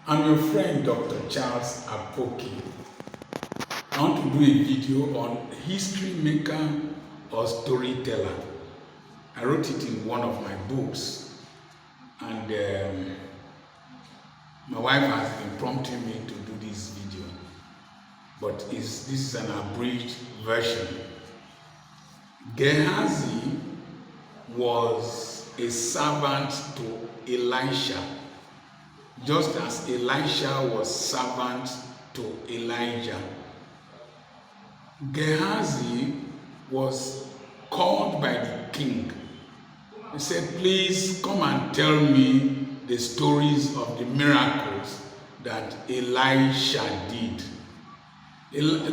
I'm your friend Dr. Charles Apoki. I want to do a video on history maker or storyteller. I wrote it in one of my books, and my wife has been prompting me to do this video, but this is an abridged version. Gehazi was a servant to Elisha, just as Elisha was servant to Elijah. Gehazi was called by the king. He said, please come and tell me the stories of the miracles that Elisha did.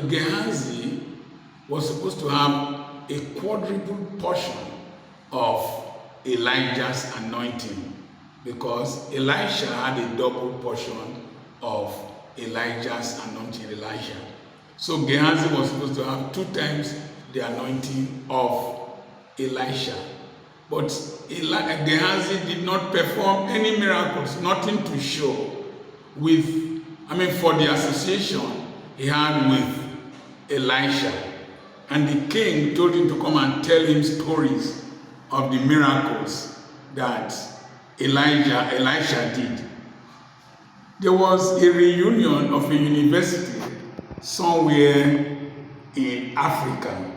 Gehazi was supposed to have a quadruple portion of Elijah's anointing, because Elisha had a double portion of Elijah's anointing, Elisha. So Gehazi was supposed to have 2 times the anointing of Elisha. But Gehazi did not perform any miracles, nothing to show for the association he had with Elisha. And the king told him to come and tell him stories of the miracles that Elisha did. There was a reunion of a university somewhere in Africa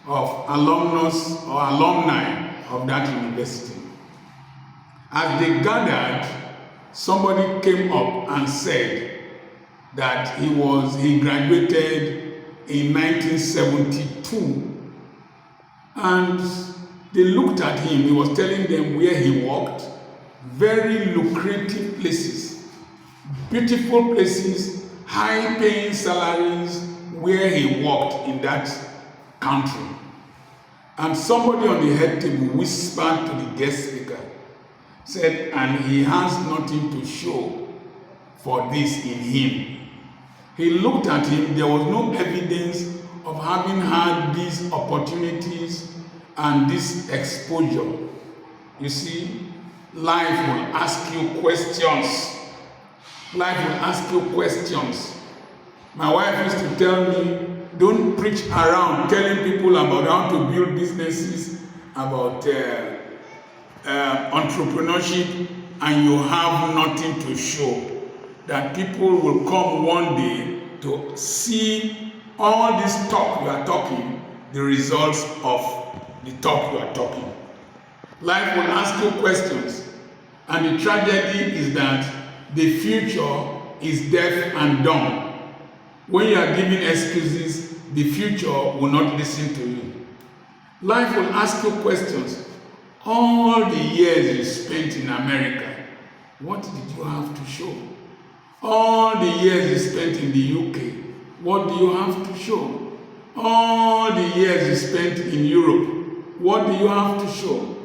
of alumnus or alumni of that university. As they gathered, somebody came up and said that he graduated in 1972, and they looked at him. He was telling them where he worked, very lucrative places, beautiful places, high-paying salaries where he worked in that country. And somebody on the head table whispered to the guest speaker, said, and he has nothing to show for this in him. He looked at him. There was no evidence of having had these opportunities and this exposure. You see, life will ask you questions. Life will ask you questions. My wife used to tell me, don't preach around telling people about how to build businesses, about entrepreneurship, and you have nothing to show. That people will come one day to see all this talk you are talking, the results of the talk you are talking. Life will ask you questions, and the tragedy is that the future is deaf and dumb. When you are giving excuses, the future will not listen to you. Life will ask you questions. All the years you spent in America, what did you have to show? All the years you spent in the UK, what do you have to show? All the years you spent in Europe, what do you have to show?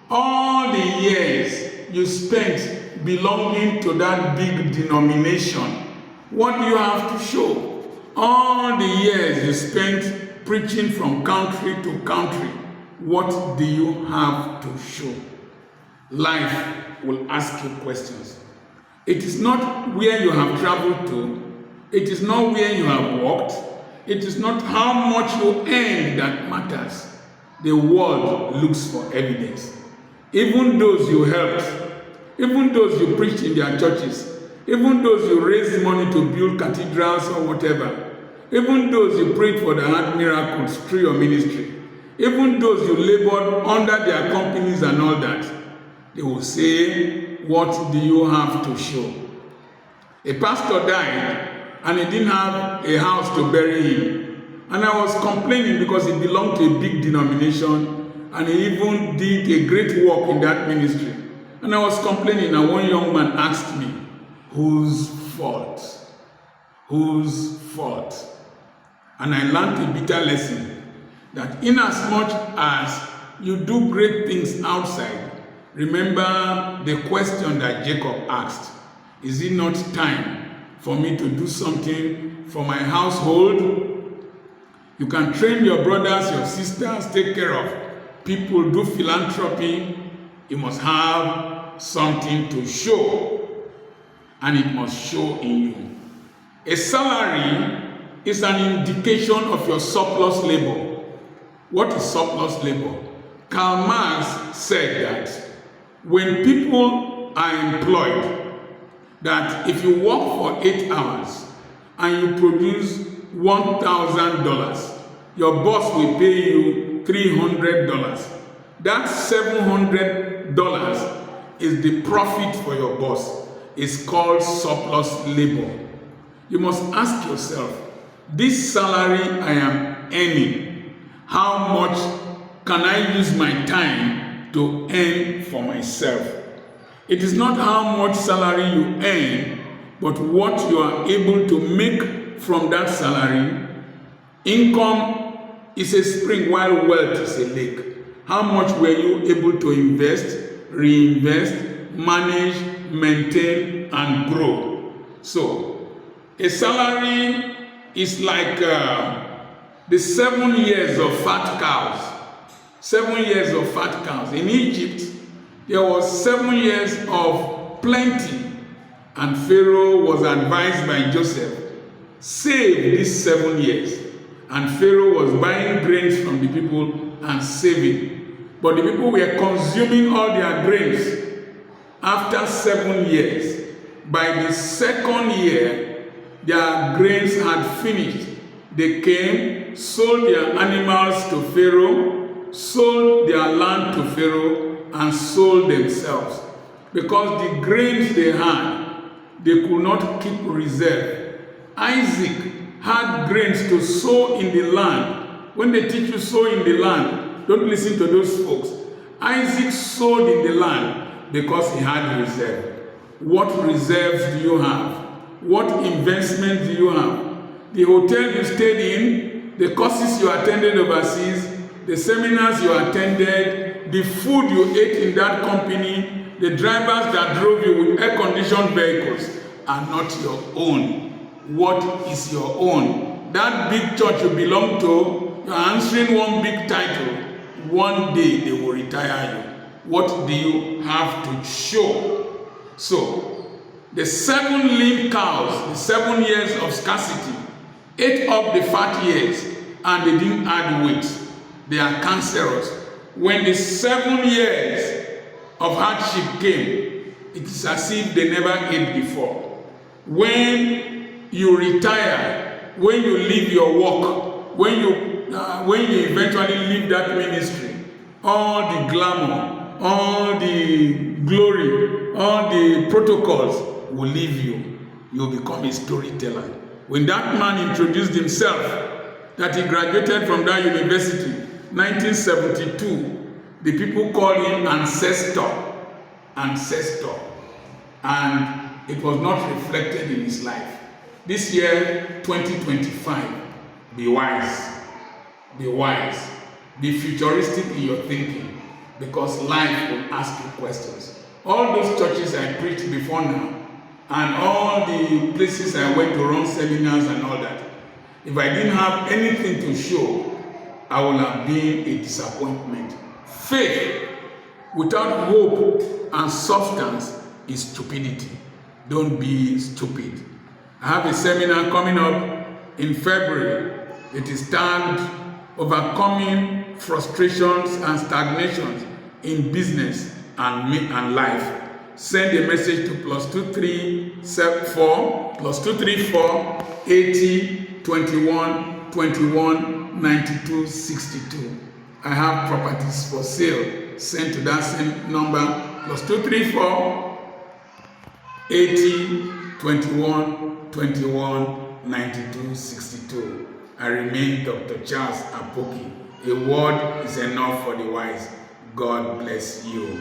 All the years you spent belonging to that big denomination, what do you have to show? All the years you spent preaching from country to country, what do you have to show? Life will ask you questions. It is not where you have traveled to. It is not where you have walked. It is not how much you earn that matters. The world looks for evidence. Even those you helped, even those you preached in their churches, even those you raised money to build cathedrals or whatever, even those you prayed for that had miracles through your ministry, even those you labored under their companies and all that, they will say, what do you have to show? A pastor died and he didn't have a house to bury him. And I was complaining because he belonged to a big denomination and he even did a great work in that ministry. And I was complaining, and one young man asked me, whose fault? Whose fault? And I learned a bitter lesson that inasmuch as you do great things outside, remember the question that Jacob asked, is it not time for me to do something for my household? You can train your brothers, your sisters, take care of people, do philanthropy. You must have something to show. and it must show in you. A salary is an indication of your surplus labor. What is surplus labor? Karl Marx said that when people are employed, that if you work for 8 hours and you produce $1,000, your boss will pay you $300. That $700 is the profit for your boss. It's called surplus labor. You must ask yourself, this salary I am earning, how much can I use my time to earn for myself? It is not how much salary you earn, but what you are able to make from that salary. Income is a spring while wealth is a lake. How much were you able to invest, reinvest, manage, maintain, and grow? So, a salary is like the 7 years of fat cows. 7 years of fat cows. In Egypt, there was 7 years of plenty, and Pharaoh was advised by Joseph, save these 7 years. And Pharaoh was buying grains from the people and saving. But the people were consuming all their grains. After 7 years, by the 2nd year, their grains had finished. They came, sold their animals to Pharaoh, sold their land to Pharaoh, and sold themselves. Because the grains they had, they could not keep reserve. Isaac had grains to sow in the land. When they teach you sow in the land, don't listen to those folks. Isaac sowed in the land because he had reserve. What reserves do you have? What investment do you have? The hotel you stayed in, the courses you attended overseas, the seminars you attended, the food you ate in that company, the drivers that drove you with air-conditioned vehicles are not your own. What is your own? That big church you belong to, you are answering one big title. One day they will retire you. What do you have to show? So, the 7 lean cows, the 7 years of scarcity, ate up the fat years and they didn't add weight. They are cancerous. When the 7 years of hardship came, it is as if they never ate before. When you retire, when you leave your work, when you eventually leave that ministry, all the glamour, all the glory, all the protocols will leave you. You'll become a storyteller. When that man introduced himself, that he graduated from that university, 1972, the people called him ancestor. And it was not reflected in his life. This year, 2025, be wise. Be wise. Be futuristic in your thinking, because life will ask you questions. All those churches I preached before now, and all the places I went to run seminars and all that, if I didn't have anything to show, I would have been a disappointment. Faith without hope and substance is stupidity. Don't be stupid. I have a seminar coming up in February. It is tagged Overcoming Frustrations and Stagnations in Business and Life. Send a message to +234 80 21 21 92 62. I have properties for sale. Send to that same number, +234 80 21 21 92 62. I remain Dr. Charles Apoki. A word is enough for the wise. God bless you.